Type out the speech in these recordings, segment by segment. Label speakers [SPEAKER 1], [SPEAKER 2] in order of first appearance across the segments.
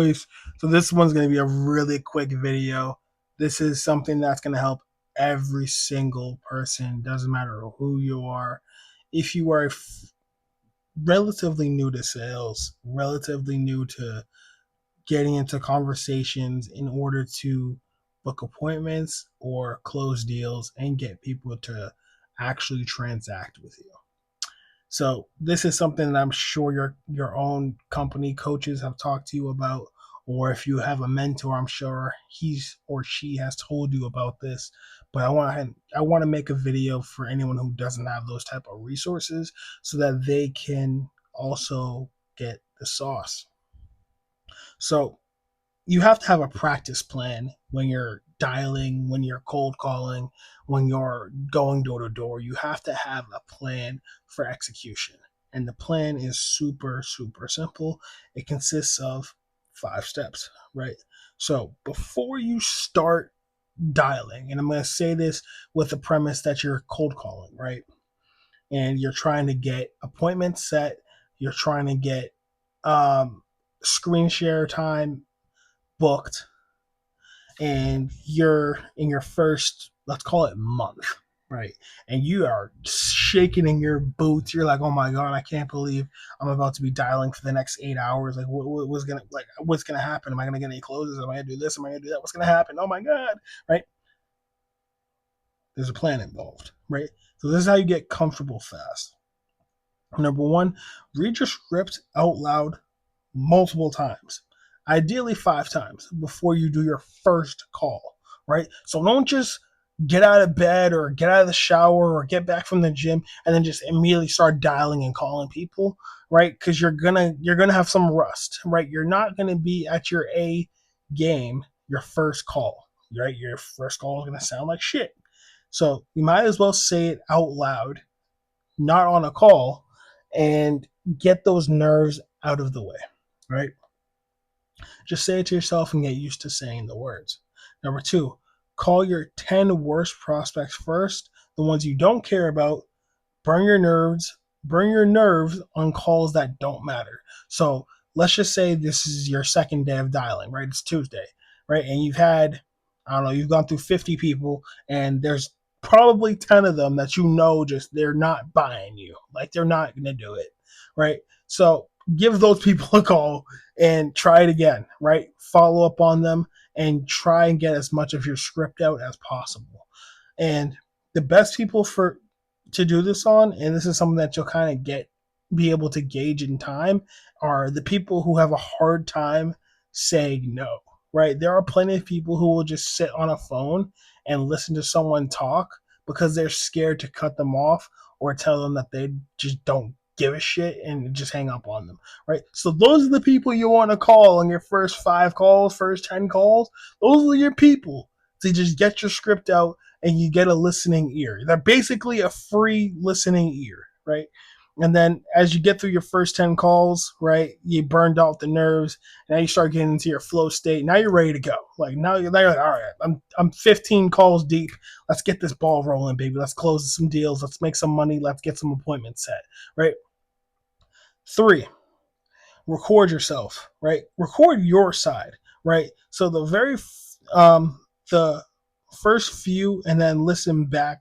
[SPEAKER 1] So this one's going to be a really quick video. This is something that's going to help every single person. Doesn't matter who you are. If you are relatively new to sales, relatively new to getting into conversations in order to book appointments or close deals and get people to actually transact with you. So this is something that I'm sure your own company coaches have talked to you about, or if you have a mentor, I'm sure he's or she has told you about this. But I want to make a video for anyone who doesn't have those type of resources, so that they can also get the sauce. So you have to have a practice plan when you're dialing, when you're cold calling, when you're going door to door. You have to have a plan for execution. And the plan is super, super simple. It consists of 5 steps, right? So before you start dialing, and I'm going to say this with the premise that you're cold calling, right? And you're trying to get appointments set, you're trying to get screen share time booked, and you're in your first, let's call it, month, right? And you are shaking in your boots. You're like, oh my god, I can't believe I'm about to be dialing for the next 8 hours. Like, what's gonna happen? Am I gonna get any closes? Am I gonna do this? Am I gonna do that? What's gonna happen? Oh my god, right? There's a plan involved, right? So this is how you get comfortable fast. Number one, read your script out loud multiple times, ideally 5 times before you do your first call, right? So don't just get out of bed or get out of the shower or get back from the gym and then just immediately start dialing and calling people, right? Because you're gonna have some rust, right? You're not gonna be at your A game your first call, right? Your first call is gonna sound like shit. So you might as well say it out loud, not on a call, and get those nerves out of the way, right? Just say it to yourself and get used to saying the words. Number two, call your 10 worst prospects first, the ones you don't care about. Burn your nerves on calls that don't matter. So let's just say this is your second day of dialing, right? It's Tuesday, right? And I don't know, you've gone through 50 people, and there's probably 10 of them that just they're not buying you. Like, they're not going to do it, right? So give those people a call and try it again, right? Follow up on them and try and get as much of your script out as possible. And the best people for to do this on, and this is something that you'll kind of be able to gauge in time, are the people who have a hard time saying no, right? There are plenty of people who will just sit on a phone and listen to someone talk because they're scared to cut them off or tell them that they just don't give a shit and just hang up on them, right? So those are the people you want to call on your first 5 calls, first 10 calls. Those are your people to just get your script out and you get a listening ear. They're basically a free listening ear, right? And then as you get through your first 10 calls, right, you burned out the nerves. Now you start getting into your flow state. Now you're ready to go. Like, now you're like, all right, I'm 15 calls deep. Let's get this ball rolling, baby. Let's close some deals. Let's make some money. Let's get some appointments set, right? 3, record yourself, right? Record your side, right? So the first few, and then listen back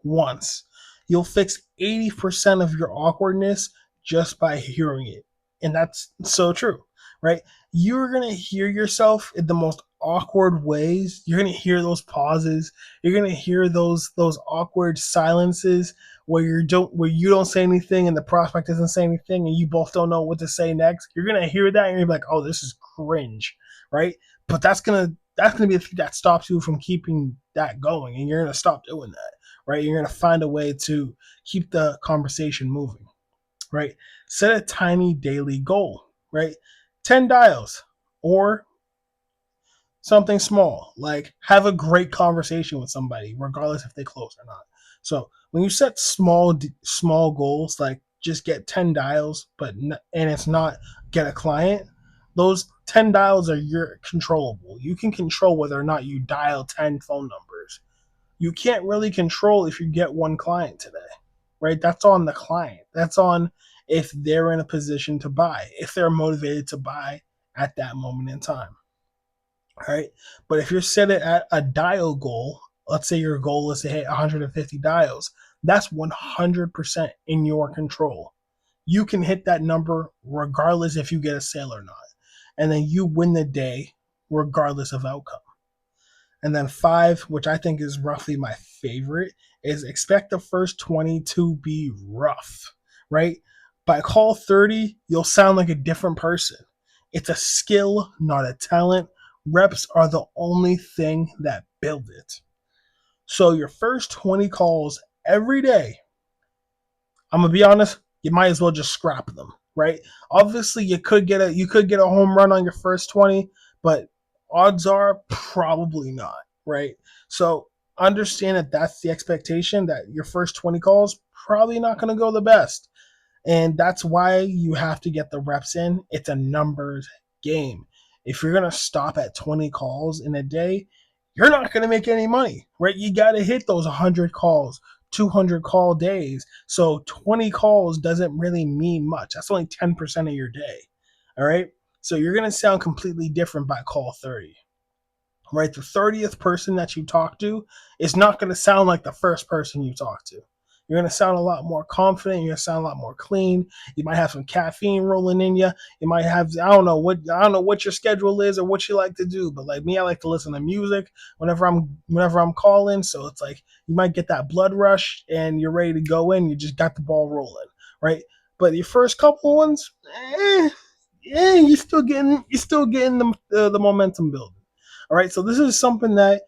[SPEAKER 1] once. You'll fix 80% of your awkwardness just by hearing it. And that's so true, right? You're going to hear yourself in the most awkward ways. You're going to hear those pauses. You're going to hear those awkward silences where you don't say anything and the prospect doesn't say anything and you both don't know what to say next. You're going to hear that and you're like, "Oh, this is cringe." Right? But that's gonna be the thing that stops you from keeping that going, and you're gonna stop doing that, right? You're gonna find a way to keep the conversation moving, right? Set a tiny daily goal, right? 10 dials or something small, like have a great conversation with somebody, regardless if they close or not. So when you set small goals, like just get 10 dials, and it's not get a client, those 10 dials are your controllable. You can control whether or not you dial 10 phone numbers. You can't really control if you get one client today, right? That's on the client. That's on if they're in a position to buy, if they're motivated to buy, at that moment in time. All right. But if you're set it at a dial goal, let's say your goal is to hit 150 dials, that's 100% in your control. You can hit that number regardless if you get a sale or not. And then you win the day regardless of outcome. And then five, which I think is roughly my favorite, is expect the first 20 to be rough, right? By call 30, you'll sound like a different person. It's a skill, not a talent. Reps are the only thing that build it. So your first 20 calls every day, I'm gonna be honest, you might as well just scrap them, right? Obviously, you could get a home run on your first 20, but odds are probably not, right? So understand that that's the expectation that your first 20 calls probably not going to go the best. And that's why you have to get the reps in. It's a numbers game. If you're going to stop at 20 calls in a day, you're not going to make any money, right? You got to hit those 100 calls, 200 call days. So 20 calls doesn't really mean much. That's only 10% of your day. All right. So you're going to sound completely different by call 30, right? The 30th person that you talk to is not going to sound like the first person you talk to. You're going to sound a lot more confident. You're going to sound a lot more clean. You might have some caffeine rolling in you. You might have, I don't know what your schedule is or what you like to do, but like me, I like to listen to music whenever I'm calling. So it's like you might get that blood rush and you're ready to go in. You just got the ball rolling, right? But your first couple ones, you're still getting the momentum building. All right, so this is something that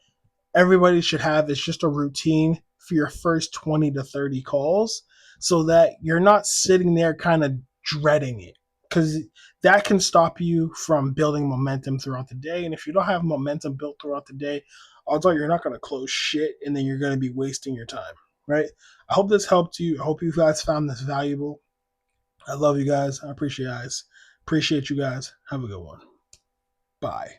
[SPEAKER 1] everybody should have. It's just a routine for your first 20 to 30 calls so that you're not sitting there kind of dreading it, because that can stop you from building momentum throughout the day. And if you don't have momentum built throughout the day, odds are you're not going to close shit and then you're going to be wasting your time, right? I hope this helped you. I hope you guys found this valuable. I love you guys. I appreciate you guys. Have a good one. Bye.